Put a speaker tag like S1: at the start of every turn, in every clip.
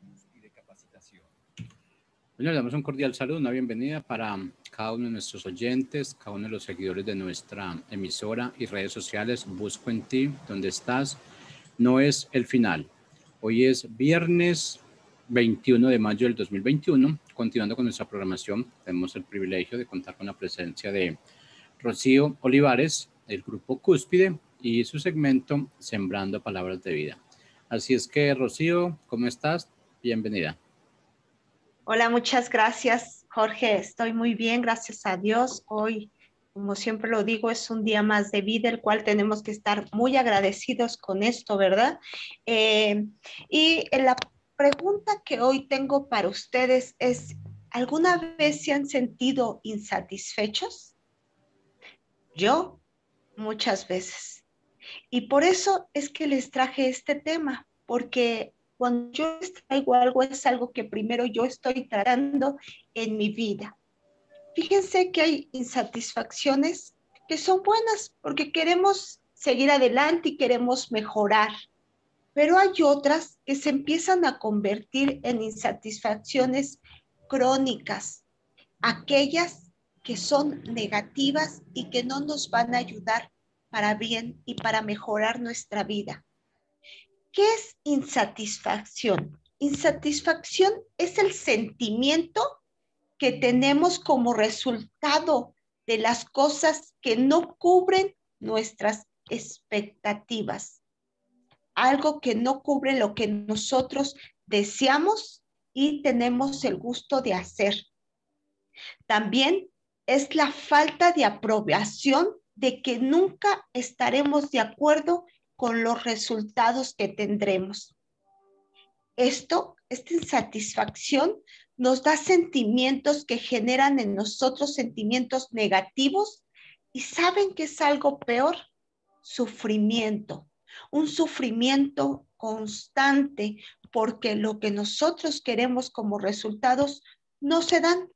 S1: Cúspide Capacitación. Bueno, le damos un cordial saludo, una bienvenida para cada uno de nuestros oyentes, cada uno de los seguidores de nuestra emisora y redes sociales. Busco en ti, donde estás, no es el final. Hoy es viernes 21 de mayo del 2021. Continuando con nuestra programación, tenemos el privilegio de contar con la presencia de Rocío Olivares, del Grupo Cúspide, y su segmento Sembrando Palabras de Vida. Así es que, Rocío, ¿cómo estás? Bienvenida.
S2: Hola, muchas gracias, Jorge. Estoy muy bien, gracias a Dios. Hoy, como siempre lo digo, es un día más de vida, el cual tenemos que estar muy agradecidos con esto, ¿verdad? Y la pregunta que hoy tengo para ustedes es, ¿alguna vez se han sentido insatisfechos? Yo, muchas veces. Y por eso es que les traje este tema, porque cuando yo les traigo algo es algo que primero yo estoy tratando en mi vida. Fíjense que hay insatisfacciones que son buenas porque queremos seguir adelante y queremos mejorar, pero hay otras que se empiezan a convertir en insatisfacciones crónicas, aquellas que son negativas y que no nos van a ayudar para bien y para mejorar nuestra vida. ¿Qué es insatisfacción? Insatisfacción es el sentimiento que tenemos como resultado de las cosas que no cubren nuestras expectativas. Algo que no cubre lo que nosotros deseamos y tenemos el gusto de hacer. También es la falta de aprobación de que nunca estaremos de acuerdo con los resultados que tendremos. Esta insatisfacción nos da sentimientos que generan en nosotros sentimientos negativos y ¿saben qué es algo peor? Sufrimiento. Un sufrimiento constante porque lo que nosotros queremos como resultados no se dan.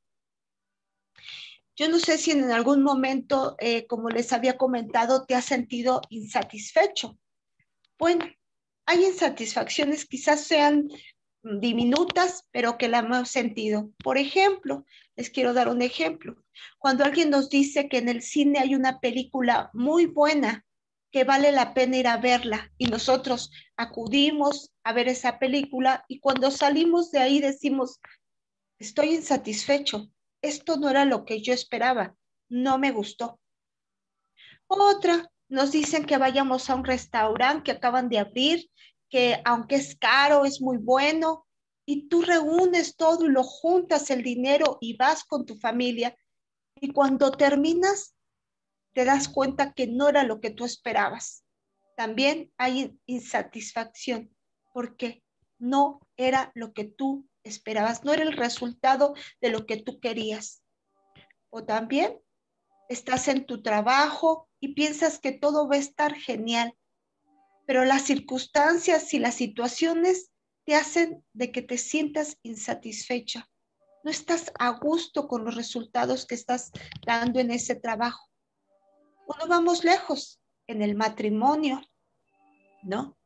S2: Yo no sé si en algún momento, como les había comentado, te has sentido insatisfecho. Bueno, hay insatisfacciones, quizás sean diminutas, pero que la hemos sentido. Por ejemplo, les quiero dar un ejemplo. Cuando alguien nos dice que en el cine hay una película muy buena, que vale la pena ir a verla, y nosotros acudimos a ver esa película, y cuando salimos de ahí decimos, estoy insatisfecho, esto no era lo que yo esperaba, no me gustó. Otra, nos dicen que vayamos a un restaurante que acaban de abrir, que aunque es caro, es muy bueno, y tú reúnes todo y lo juntas el dinero y vas con tu familia, y cuando terminas, te das cuenta que no era lo que tú esperabas. También hay insatisfacción, porque no era lo que tú esperabas, no era el resultado de lo que tú querías. O también estás en tu trabajo y piensas que todo va a estar genial, pero las circunstancias y las situaciones te hacen de que te sientas insatisfecha. No estás a gusto con los resultados que estás dando en ese trabajo. O no vamos lejos en el matrimonio, ¿no?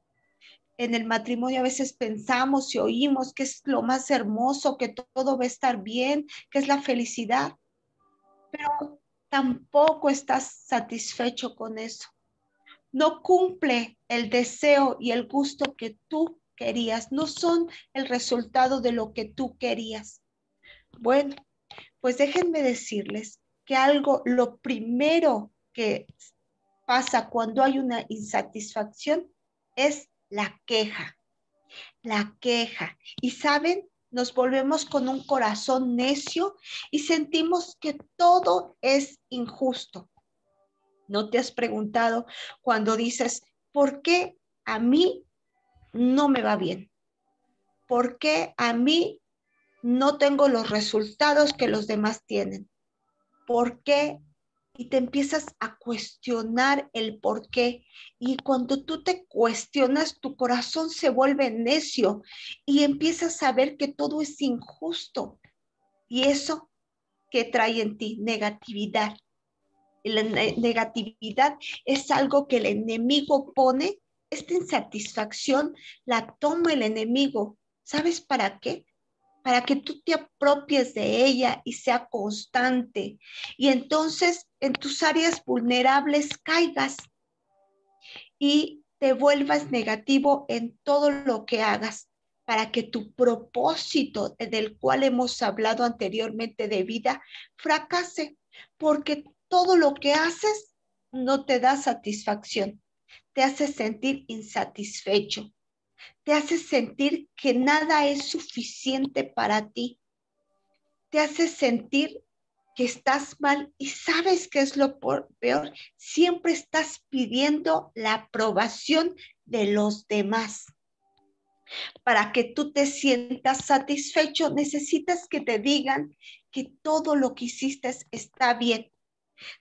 S2: En el matrimonio a veces pensamos y oímos que es lo más hermoso, que todo va a estar bien, que es la felicidad, pero tampoco estás satisfecho con eso. No cumple el deseo y el gusto que tú querías, no son el resultado de lo que tú querías. Bueno, pues déjenme decirles que lo primero que pasa cuando hay una insatisfacción es la queja. La queja. Y saben, nos volvemos con un corazón necio y sentimos que todo es injusto. ¿No te has preguntado cuando dices, ¿por qué a mí no me va bien? ¿Por qué a mí no tengo los resultados que los demás tienen? ¿Por qué? Y te empiezas a cuestionar el por qué. Y cuando tú te cuestionas, tu corazón se vuelve necio y empiezas a ver que todo es injusto. Y eso, ¿qué trae en ti? Negatividad. Y la negatividad es algo que el enemigo pone, esta insatisfacción la toma el enemigo, ¿Sabes para qué? Para que tú te apropies de ella y sea constante. Y entonces en tus áreas vulnerables caigas y te vuelvas negativo en todo lo que hagas, para que tu propósito del cual hemos hablado anteriormente de vida fracase, porque todo lo que haces no te da satisfacción, te hace sentir insatisfecho, te hace sentir que nada es suficiente para ti, te hace sentir que estás mal y sabes qué es lo peor, siempre estás pidiendo la aprobación de los demás. Para que tú te sientas satisfecho, necesitas que te digan que todo lo que hiciste está bien.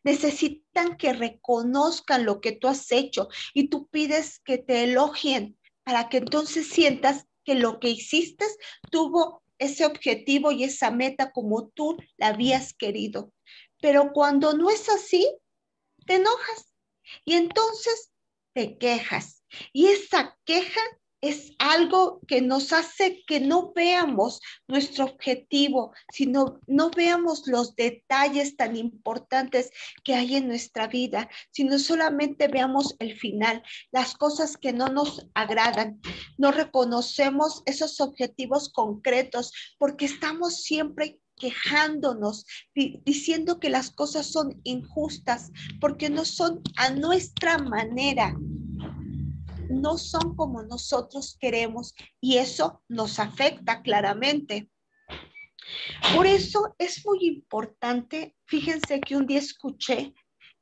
S2: Necesitan que reconozcan lo que tú has hecho y tú pides que te elogien para que entonces sientas que lo que hiciste tuvo ese objetivo y esa meta como tú la habías querido. Pero cuando no es así, te enojas y entonces te quejas. Y esa queja es algo que nos hace que no veamos nuestro objetivo, sino no veamos los detalles tan importantes que hay en nuestra vida, sino solamente veamos el final, las cosas que no nos agradan. No reconocemos esos objetivos concretos porque estamos siempre quejándonos, diciendo que las cosas son injustas, porque no son a nuestra manera, no son como nosotros queremos y eso nos afecta claramente. Por eso es muy importante, fíjense que un día escuché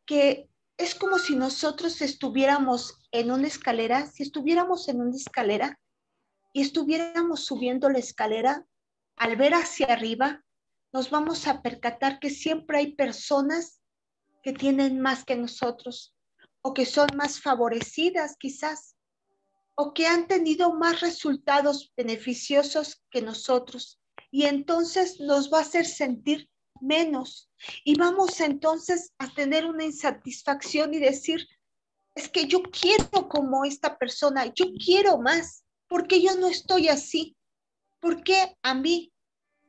S2: que es como si nosotros estuviéramos en una escalera, si estuviéramos en una escalera y estuviéramos subiendo la escalera, al ver hacia arriba, nos vamos a percatar que siempre hay personas que tienen más que nosotros o que son más favorecidas quizás o que han tenido más resultados beneficiosos que nosotros y entonces nos va a hacer sentir menos y vamos entonces a tener una insatisfacción y decir, es que yo quiero como esta persona, yo quiero más, porque yo no estoy así, ¿por qué a mí?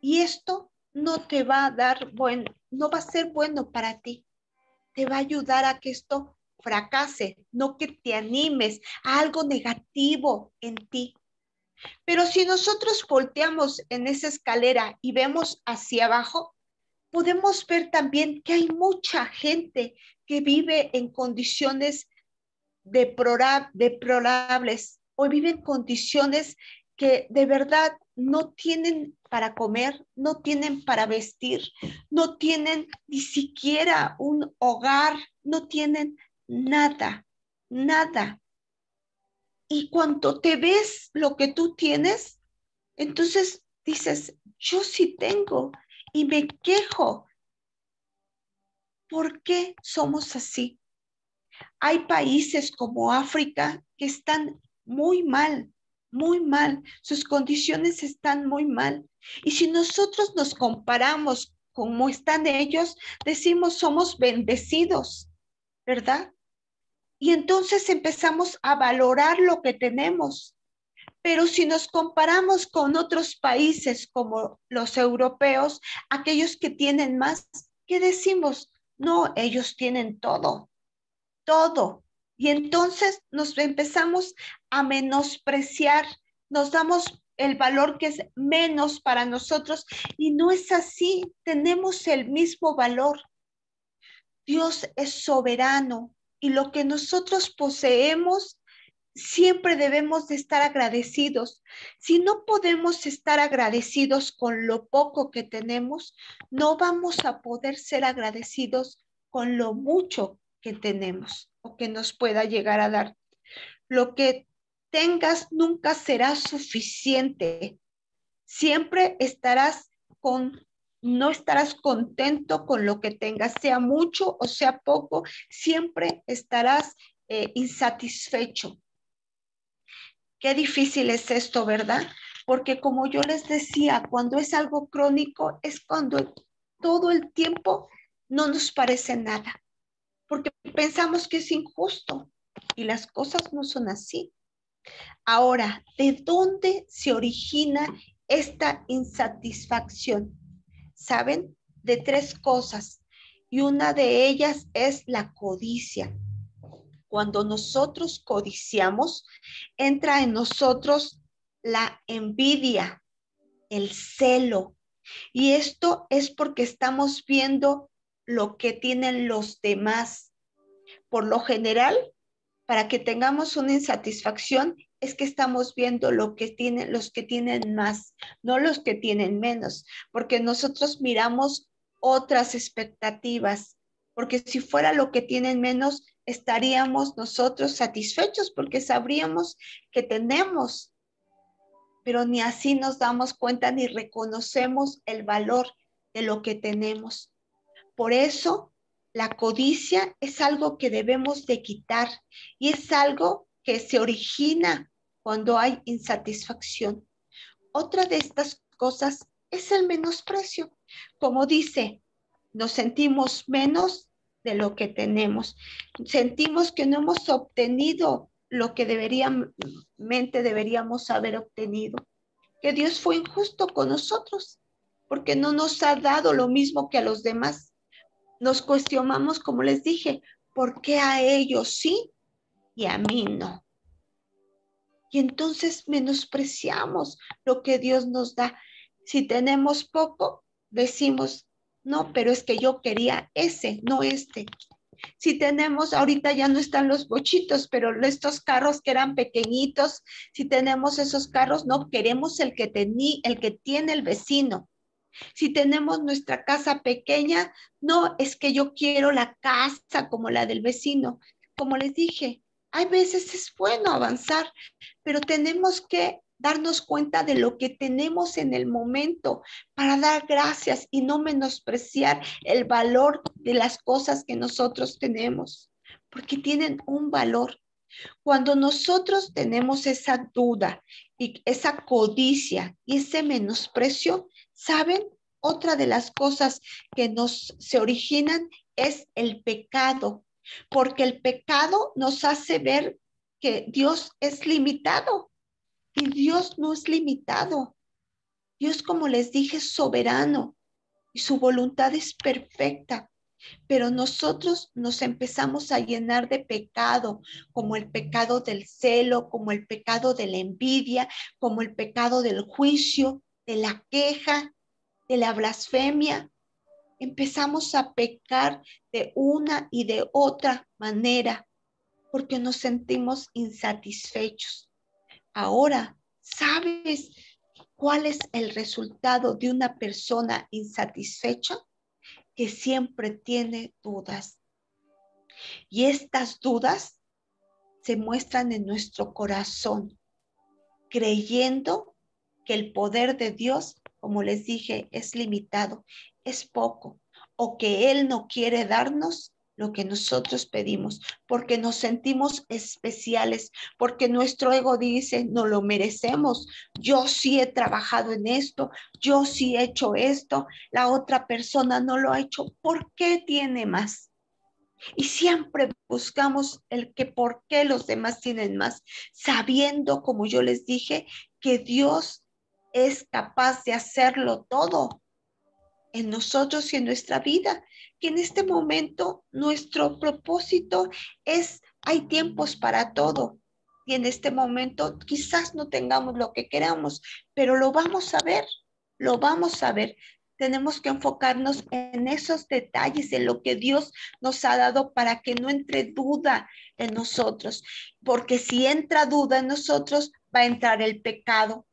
S2: Y esto no te va a dar no va a ser bueno para ti, te va a ayudar a que esto fracase, no que te animes a algo negativo en ti. Pero si nosotros volteamos en esa escalera y vemos hacia abajo, podemos ver también que hay mucha gente que vive en condiciones deplorables o vive en condiciones que de verdad no tienen para comer, no tienen para vestir, no tienen ni siquiera un hogar, no tienen nada, nada. Y cuando te ves lo que tú tienes, entonces dices, yo sí tengo y me quejo. ¿Por qué somos así? Hay países como África que están muy mal, muy mal. Sus condiciones están muy mal. Y si nosotros nos comparamos con cómo están ellos, decimos somos bendecidos, ¿verdad? Y entonces empezamos a valorar lo que tenemos. Pero si nos comparamos con otros países como los europeos, aquellos que tienen más, ¿qué decimos? No, ellos tienen todo, todo. Y entonces nos empezamos a menospreciar, nos damos el valor que es menos para nosotros y no es así, tenemos el mismo valor. Dios es soberano y lo que nosotros poseemos siempre debemos de estar agradecidos. Si no podemos estar agradecidos con lo poco que tenemos, no vamos a poder ser agradecidos con lo mucho que tenemos o que nos pueda llegar a dar. Lo que tengas nunca será suficiente. Siempre no estarás contento con lo que tengas, sea mucho o sea poco, siempre estarás insatisfecho. Qué difícil es esto, ¿verdad? Porque como yo les decía, cuando es algo crónico, es cuando todo el tiempo no nos parece nada, porque pensamos que es injusto y las cosas no son así. Ahora, ¿de dónde se origina esta insatisfacción? ¿Saben? De tres cosas. Y una de ellas es la codicia. Cuando nosotros codiciamos, entra en nosotros la envidia, el celo. Y esto es porque estamos viendo lo que tienen los demás. Por lo general, para que tengamos una insatisfacción, es que estamos viendo lo que tienen los que tienen más, no los que tienen menos, porque nosotros miramos otras expectativas, porque si fuera lo que tienen menos, estaríamos nosotros satisfechos porque sabríamos que tenemos, pero ni así nos damos cuenta ni reconocemos el valor de lo que tenemos. Por eso, la codicia es algo que debemos de quitar y es algo que se origina cuando hay insatisfacción. Otra de estas cosas es el menosprecio. Como dice, nos sentimos menos de lo que tenemos. Sentimos que no hemos obtenido lo que deberíamos haber obtenido. Que Dios fue injusto con nosotros porque no nos ha dado lo mismo que a los demás. Nos cuestionamos, como les dije, ¿por qué a ellos sí y a mí no? Y entonces menospreciamos lo que Dios nos da. Si tenemos poco, decimos, no, pero es que yo quería ese, no este. Si tenemos, ahorita ya no están los bochitos, pero estos carros que eran pequeñitos, si tenemos esos carros, no queremos el que tiene el vecino. Si tenemos nuestra casa pequeña, no, es que yo quiero la casa como la del vecino. Como les dije, hay veces es bueno avanzar, pero tenemos que darnos cuenta de lo que tenemos en el momento para dar gracias y no menospreciar el valor de las cosas que nosotros tenemos, porque tienen un valor. Cuando nosotros tenemos esa duda y esa codicia y ese menosprecio, ¿saben? Otra de las cosas que se originan es el pecado, porque el pecado nos hace ver que Dios es limitado y Dios no es limitado. Dios, como les dije, es soberano y su voluntad es perfecta. Pero nosotros nos empezamos a llenar de pecado, como el pecado del celo, como el pecado de la envidia, como el pecado del juicio, de la queja, de la blasfemia. Empezamos a pecar de una y de otra manera porque nos sentimos insatisfechos. Ahora, ¿sabes cuál es el resultado de una persona insatisfecha? Que siempre tiene dudas. Y estas dudas se muestran en nuestro corazón, creyendo que el poder de Dios, como les dije, es limitado, es poco, o que Él no quiere darnos lo que nosotros pedimos, porque nos sentimos especiales, porque nuestro ego dice, no lo merecemos, yo sí he trabajado en esto, yo sí he hecho esto, la otra persona no lo ha hecho, ¿por qué tiene más? Y siempre buscamos el que por qué los demás tienen más, sabiendo, como yo les dije, que Dios es capaz de hacerlo todo en nosotros y en nuestra vida, que en este momento nuestro propósito es, hay tiempos para todo. Y en este momento quizás no tengamos lo que queramos, pero lo vamos a ver, lo vamos a ver. Tenemos que enfocarnos en esos detalles, en lo que Dios nos ha dado para que no entre duda en nosotros. Porque si entra duda en nosotros, va a entrar el pecado.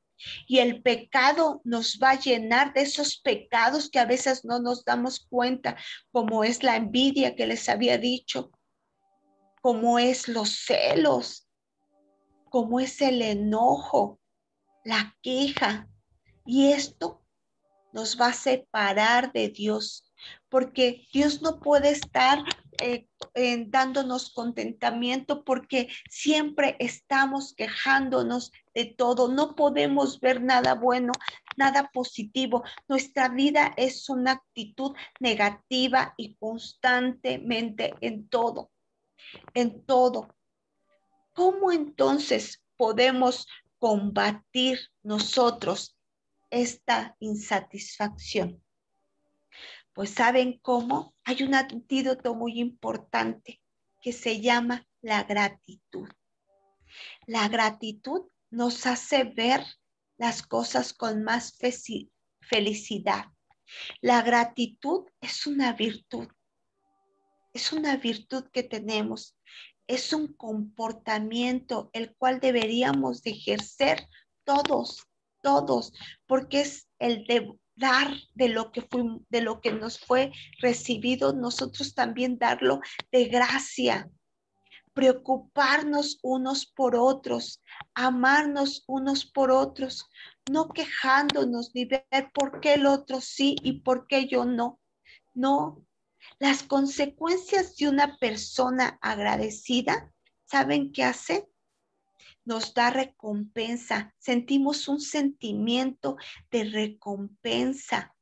S2: Y el pecado nos va a llenar de esos pecados que a veces no nos damos cuenta, como es la envidia que les había dicho, como es los celos, como es el enojo, la queja. Y esto nos va a separar de Dios, porque Dios no puede estar dándonos contentamiento porque siempre estamos quejándonos de todo, no podemos ver nada bueno, nada positivo. Nuestra vida es una actitud negativa y constantemente en todo, en todo. ¿Cómo entonces podemos combatir nosotros esta insatisfacción? Pues ¿saben cómo? Hay un antídoto muy importante que se llama la gratitud. La gratitud nos hace ver las cosas con más felicidad. La gratitud es una virtud que tenemos, es un comportamiento el cual deberíamos de ejercer todos, porque es el de dar de lo que nos fue recibido, nosotros también darlo de gracia, preocuparnos unos por otros, amarnos unos por otros, no quejándonos ni ver por qué el otro sí y por qué yo no. No, las consecuencias de una persona agradecida, ¿saben qué hace? Nos da recompensa, sentimos un sentimiento de recompensa,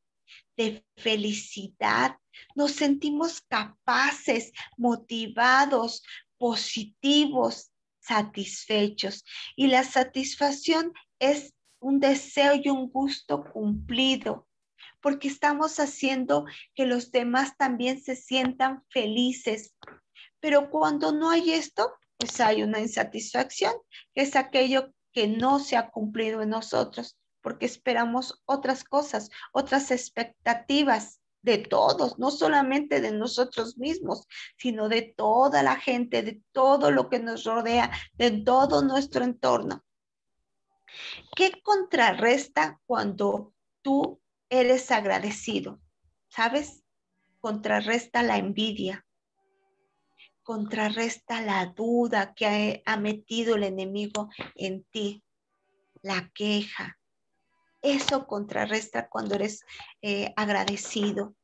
S2: de felicidad, nos sentimos capaces, motivados, positivos, satisfechos. Y la satisfacción es un deseo y un gusto cumplido, porque estamos haciendo que los demás también se sientan felices. Pero cuando no hay esto, pues hay una insatisfacción, que es aquello que no se ha cumplido en nosotros, porque esperamos otras cosas, otras expectativas de todos, no solamente de nosotros mismos, sino de toda la gente, de todo lo que nos rodea, de todo nuestro entorno. ¿Qué contrarresta cuando tú eres agradecido? ¿Sabes? Contrarresta la envidia, contrarresta la duda que ha metido el enemigo en ti, la queja. Eso contrarresta cuando eres agradecido.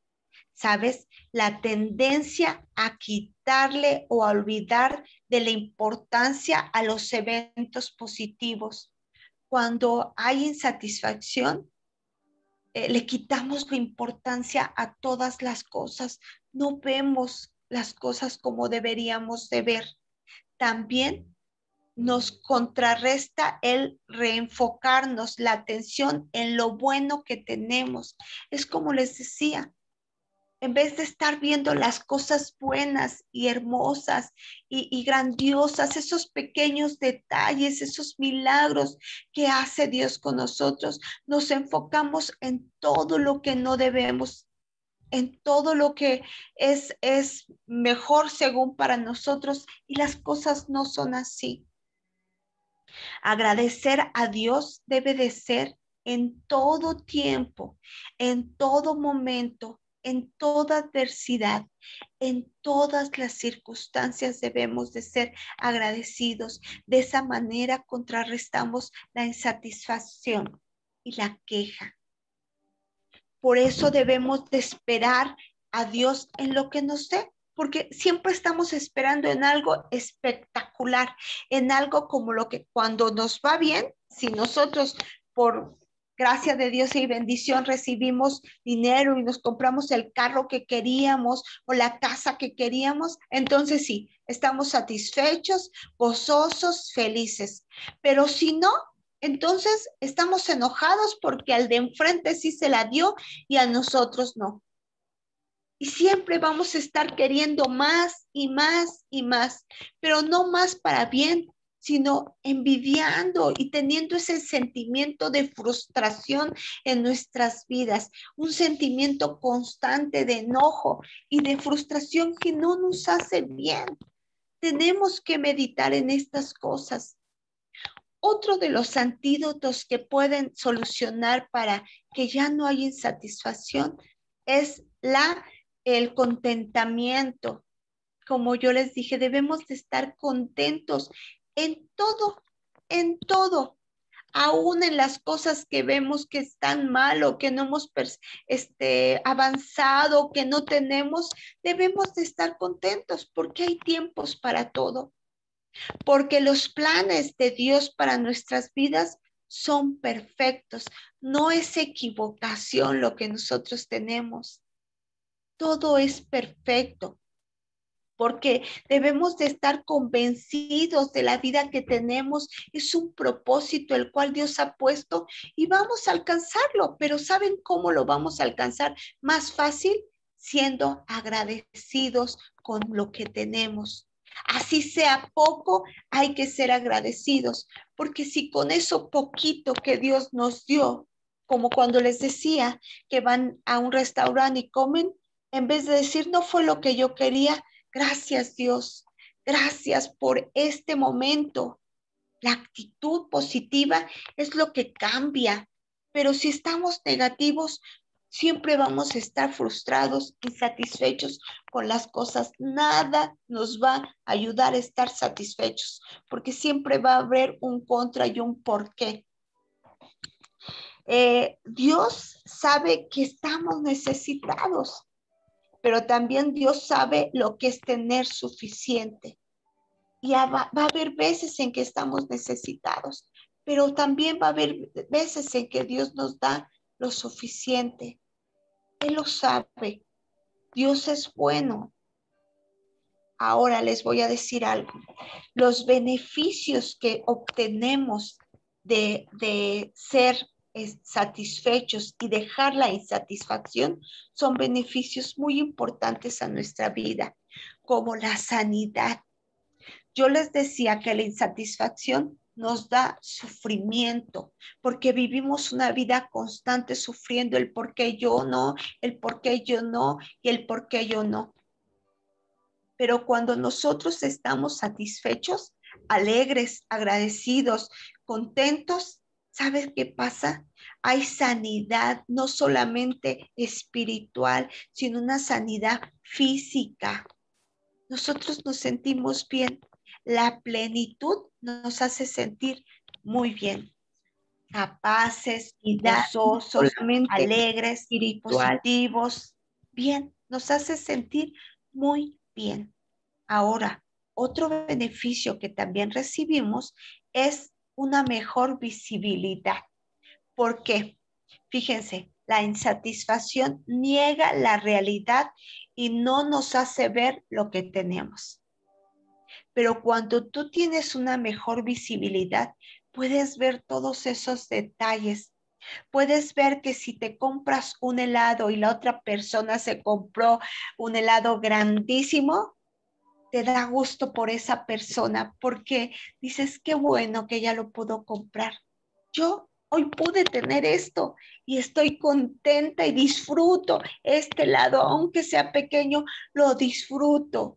S2: ¿Sabes? La tendencia a quitarle o a olvidar de la importancia a los eventos positivos. Cuando hay insatisfacción, le quitamos la importancia a todas las cosas. No vemos las cosas como deberíamos de ver. También nos contrarresta el reenfocarnos la atención en lo bueno que tenemos. Es como les decía, en vez de estar viendo las cosas buenas y hermosas y grandiosas, esos pequeños detalles, esos milagros que hace Dios con nosotros, nos enfocamos en todo lo que no debemos, en todo lo que es mejor según para nosotros, y las cosas no son así. Agradecer a Dios debe de ser en todo tiempo, en todo momento, en toda adversidad, en todas las circunstancias debemos de ser agradecidos. De esa manera contrarrestamos la insatisfacción y la queja. Por eso debemos de esperar a Dios en lo que nos dé, porque siempre estamos esperando en algo espectacular, en algo como lo que cuando nos va bien, si nosotros por gracia de Dios y bendición recibimos dinero y nos compramos el carro que queríamos o la casa que queríamos, entonces sí, estamos satisfechos, gozosos, felices. Pero si no, entonces estamos enojados porque al de enfrente sí se la dio y a nosotros no. Y siempre vamos a estar queriendo más y más y más, pero no más para bien, sino envidiando y teniendo ese sentimiento de frustración en nuestras vidas, un sentimiento constante de enojo y de frustración que no nos hace bien. Tenemos que meditar en estas cosas. Otro de los antídotos que pueden solucionar para que ya no haya insatisfacción es el contentamiento. Como yo les dije, debemos de estar contentos en todo, aún en las cosas que vemos que están mal o que no hemos avanzado, que no tenemos, debemos de estar contentos porque hay tiempos para todo. Porque los planes de Dios para nuestras vidas son perfectos. No es equivocación lo que nosotros tenemos. Todo es perfecto. porque debemos de estar convencidos de la vida que tenemos. Es un propósito el cual Dios ha puesto y vamos a alcanzarlo, pero ¿saben cómo lo vamos a alcanzar? Más fácil, siendo agradecidos con lo que tenemos. Así sea poco, hay que ser agradecidos, porque si con eso poquito que Dios nos dio, como cuando les decía que van a un restaurante y comen, en vez de decir, no fue lo que yo quería, gracias Dios, gracias por este momento. La actitud positiva es lo que cambia, pero si estamos negativos, siempre vamos a estar frustrados, insatisfechos con las cosas. Nada nos va a ayudar a estar satisfechos, porque siempre va a haber un contra y un porqué. Dios sabe que estamos necesitados, pero también Dios sabe lo que es tener suficiente. Y va a haber veces en que estamos necesitados, pero también va a haber veces en que Dios nos da lo suficiente. Él lo sabe. Dios es bueno. Ahora les voy a decir algo. Los beneficios que obtenemos de ser satisfechos y dejar la insatisfacción son beneficios muy importantes a nuestra vida, como la sanidad. Yo les decía que la insatisfacción nos da sufrimiento, porque vivimos una vida constante sufriendo el por qué yo no, el por qué yo no y el por qué yo no. Pero cuando nosotros estamos satisfechos, alegres, agradecidos, contentos, ¿sabes qué pasa? Hay sanidad, no solamente espiritual, sino una sanidad física. Nosotros nos sentimos bien. La plenitud nos hace sentir muy bien, capaces, gozosos, alegres, positivos. Bien, nos hace sentir muy bien. Ahora, otro beneficio que también recibimos es una mejor visibilidad. ¿Por qué? Fíjense, la insatisfacción niega la realidad y no nos hace ver lo que tenemos. Pero cuando tú tienes una mejor visibilidad, puedes ver todos esos detalles. Puedes ver que si te compras un helado y la otra persona se compró un helado grandísimo, te da gusto por esa persona porque dices, qué bueno que ella lo pudo comprar. Yo hoy pude tener esto y estoy contenta y disfruto este helado, aunque sea pequeño, lo disfruto.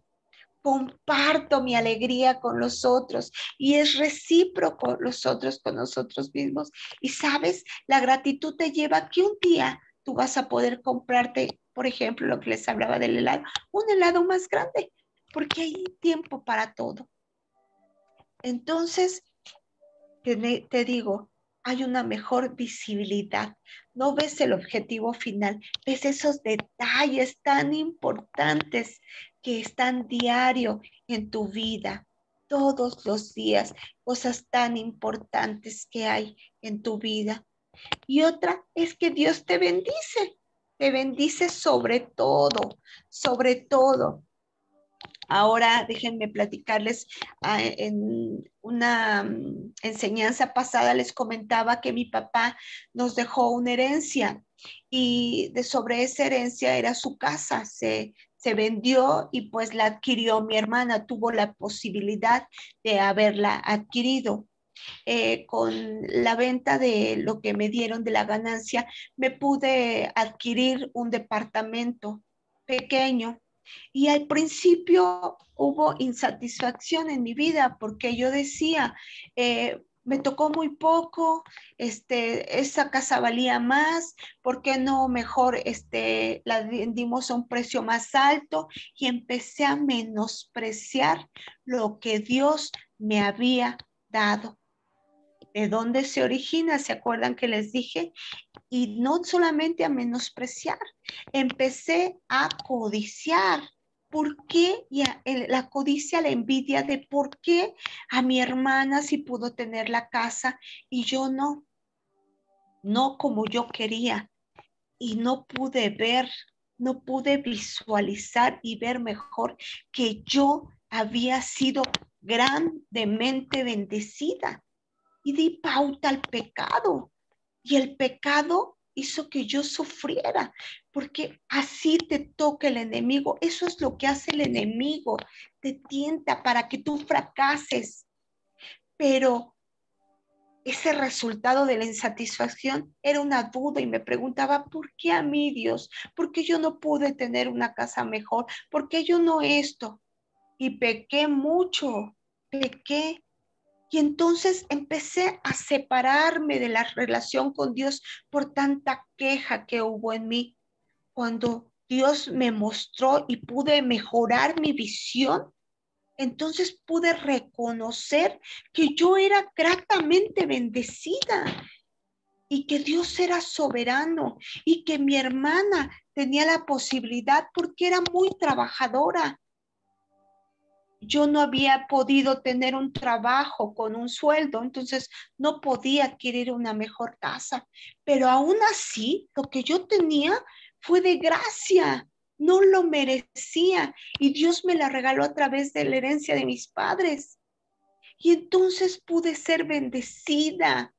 S2: Comparto mi alegría con los otros y es recíproco los otros con nosotros mismos. Y sabes, la gratitud te lleva a que un día tú vas a poder comprarte, por ejemplo, lo que les hablaba del helado, un helado más grande, porque hay tiempo para todo. Entonces, te digo, hay una mejor visibilidad. No ves el objetivo final, ves esos detalles tan importantes que están diario en tu vida, todos los días, cosas tan importantes que hay en tu vida. Y otra es que Dios te bendice sobre todo, sobre todo. Ahora déjenme platicarles, en una enseñanza pasada les comentaba que mi papá nos dejó una herencia y sobre esa herencia era su casa, se vendió y pues la adquirió mi hermana, tuvo la posibilidad de haberla adquirido. Con la venta de lo que me dieron de la ganancia, me pude adquirir un departamento pequeño. Y al principio hubo insatisfacción en mi vida porque yo decía, me tocó muy poco, esa casa valía más, ¿por qué no mejor la vendimos a un precio más alto? Y empecé a menospreciar lo que Dios me había dado. ¿De dónde se origina? ¿Se acuerdan que les dije? Y no solamente a menospreciar, empecé a codiciar. ¿Por qué? La codicia, la envidia de por qué a mi hermana sí pudo tener la casa y yo no como yo quería. Y no pude ver, no pude visualizar y ver mejor que yo había sido grandemente bendecida y di pauta al pecado. Y el pecado hizo que yo sufriera, porque así te toca el enemigo. Eso es lo que hace el enemigo, te tienta para que tú fracases. Pero ese resultado de la insatisfacción era una duda y me preguntaba, ¿por qué a mí, Dios? ¿Por qué yo no pude tener una casa mejor? ¿Por qué yo no esto? Y pequé mucho, pequé. Y entonces empecé a separarme de la relación con Dios por tanta queja que hubo en mí. Cuando Dios me mostró y pude mejorar mi visión, entonces pude reconocer que yo era gratamente bendecida y que Dios era soberano y que mi hermana tenía la posibilidad porque era muy trabajadora. Yo no había podido tener un trabajo con un sueldo, entonces no podía adquirir una mejor casa, pero aún así lo que yo tenía fue de gracia, no lo merecía y Dios me la regaló a través de la herencia de mis padres. Y entonces pude ser bendecida,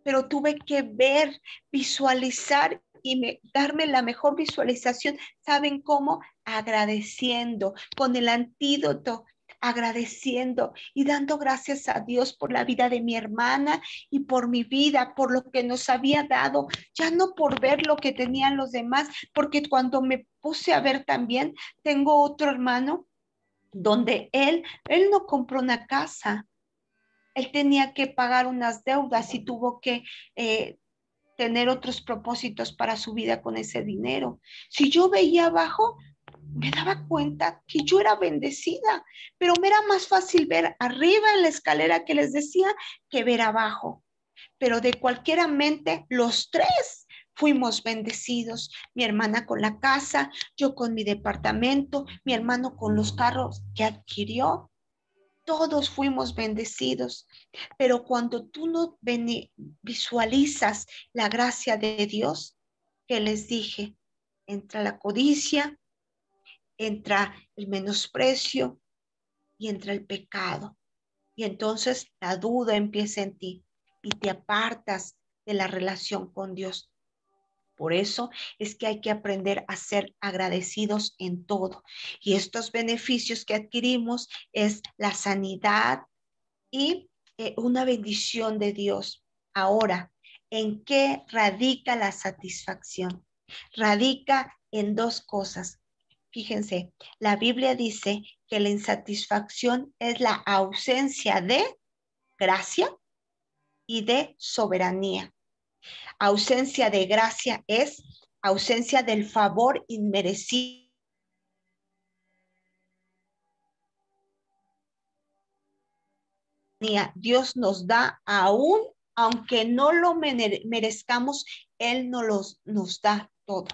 S2: pero tuve que ver, visualizar y darme la mejor visualización. ¿Saben cómo? Agradeciendo, con el antídoto, agradeciendo y dando gracias a Dios por la vida de mi hermana y por mi vida, por lo que nos había dado, ya no por ver lo que tenían los demás, porque cuando me puse a ver también, tengo otro hermano donde él no compró una casa, él tenía que pagar unas deudas y tuvo que tener otros propósitos para su vida con ese dinero. Si yo veía abajo, me daba cuenta que yo era bendecida, pero me era más fácil ver arriba en la escalera que les decía que ver abajo. Pero de cualquier mente, los tres fuimos bendecidos. Mi hermana con la casa, yo con mi departamento, mi hermano con los carros que adquirió. Todos fuimos bendecidos, pero cuando tú no visualizas la gracia de Dios, que les dije, entra la codicia, entra el menosprecio y entra el pecado. Y entonces la duda empieza en ti y te apartas de la relación con Dios. Por eso es que hay que aprender a ser agradecidos en todo. Y estos beneficios que adquirimos es la sanidad, y una bendición de Dios. Ahora, ¿en qué radica la satisfacción? Radica en dos cosas. Fíjense, la Biblia dice que la insatisfacción es la ausencia de gracia y de soberanía. Ausencia de gracia es ausencia del favor inmerecido. Dios nos da aún, aunque no lo merezcamos, Él nos da todo.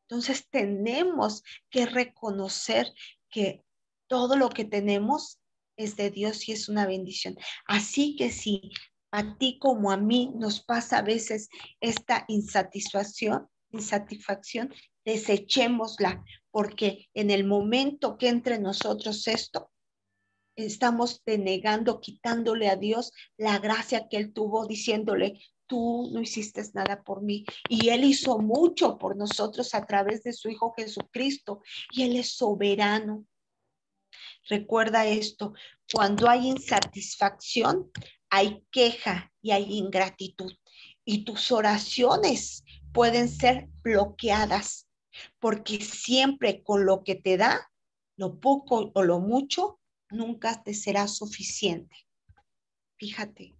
S2: Entonces tenemos que reconocer que todo lo que tenemos es de Dios y es una bendición. Así que si a ti como a mí nos pasa a veces esta insatisfacción, desechémosla, porque en el momento que entre nosotros esto, estamos denegando, quitándole a Dios la gracia que Él tuvo, diciéndole, tú no hiciste nada por mí. Y Él hizo mucho por nosotros a través de su Hijo Jesucristo. Y Él es soberano. Recuerda esto, cuando hay insatisfacción, hay queja y hay ingratitud. Y tus oraciones pueden ser bloqueadas, porque siempre con lo que te da, lo poco o lo mucho, nunca te será suficiente. Fíjate,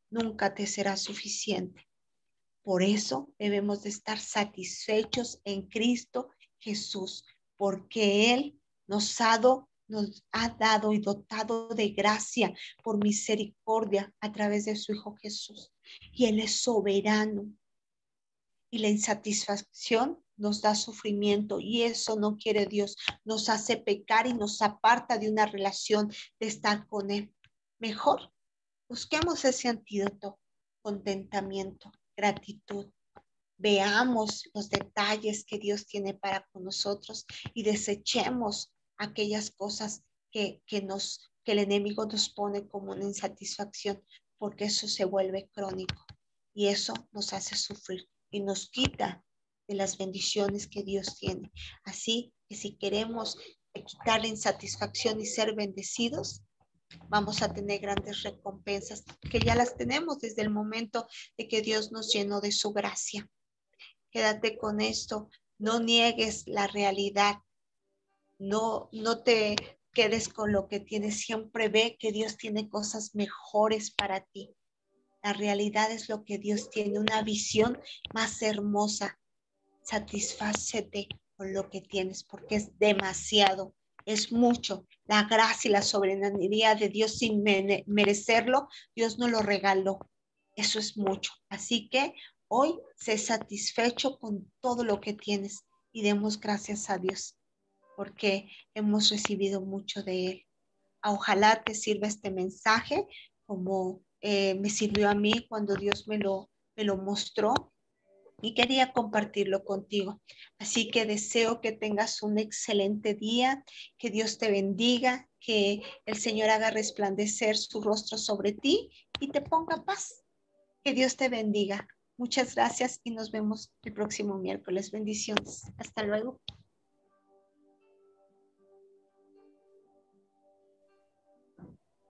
S2: nunca te será suficiente. Por eso debemos de estar satisfechos en Cristo Jesús, porque Él nos ha dado y dotado de gracia por misericordia a través de su Hijo Jesús. Y Él es soberano. Y la insatisfacción nos da sufrimiento y eso no quiere Dios. Nos hace pecar y nos aparta de una relación de estar con Él. Mejor busquemos ese antídoto, contentamiento, gratitud. veamos los detalles que Dios tiene para con nosotros y desechemos aquellas cosas que el enemigo nos pone como una insatisfacción, porque eso se vuelve crónico y eso nos hace sufrir y nos quita de las bendiciones que Dios tiene. Así que si queremos quitar la insatisfacción y ser bendecidos, vamos a tener grandes recompensas que ya las tenemos desde el momento de que Dios nos llenó de su gracia. Quédate con esto, no niegues la realidad, no te quedes con lo que tienes, siempre ve que Dios tiene cosas mejores para ti. La realidad es lo que Dios tiene, una visión más hermosa. Satisfácete con lo que tienes porque es demasiado, es mucho. La gracia y la soberanía de Dios sin merecerlo, Dios nos lo regaló. Eso es mucho. Así que hoy sé satisfecho con todo lo que tienes y demos gracias a Dios porque hemos recibido mucho de Él. Ojalá te sirva este mensaje como me sirvió a mí cuando Dios me lo mostró y quería compartirlo contigo. Así que deseo que tengas un excelente día, que Dios te bendiga, que el Señor haga resplandecer su rostro sobre ti y te ponga paz. Que Dios te bendiga. Muchas gracias y nos vemos el próximo miércoles. Bendiciones. Hasta luego.